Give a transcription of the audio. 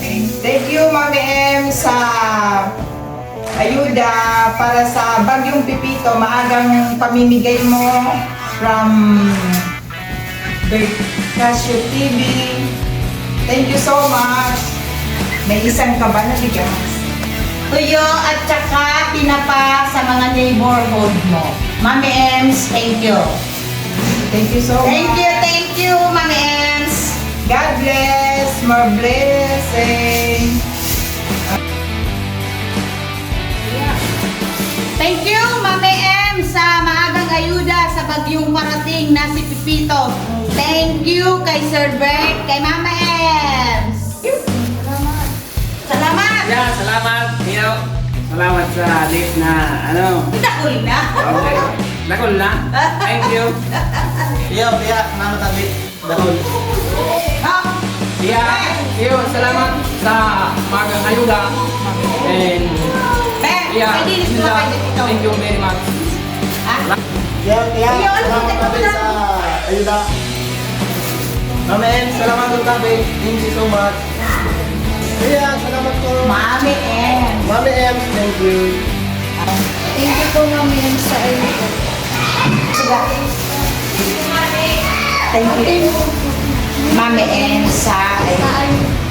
Thank you, Mami M, sa ayuda para sa Bagyong Pipito. Maagang pamimigay mo from Casio TV. Thank you so much. May isang ka ba na bigas? Tuyo at saka tinapa sa mga neighborhood mo. Mami Ems, thank you. Thank you so much. Thank you, Mami Ems. God bless. More blessing. Thank you, Mami Ems, sa maagang ayuda sa bagyong parating na si Pipito. Thank you kay Sir Bert, kay Mama Ems. Salamat. Yeah, salamat. Iyo. Salamat sa date na ano. Dakol na. Okay. Dakol na. Thank you. Iya, mama tadi dahul. Iya. Iyo, salamat sa magang ayuda. And iya, thank you very much. Iya, Iya, salamat tabi sa ayuda. Mama En, salamat po tabi. Thank you so much. Iya, salamat po. Mami Ems. Mami En, thank you. Thank you po, Mami Ems, sa ayuda. Thank you. Mami Ems, sa ayuda.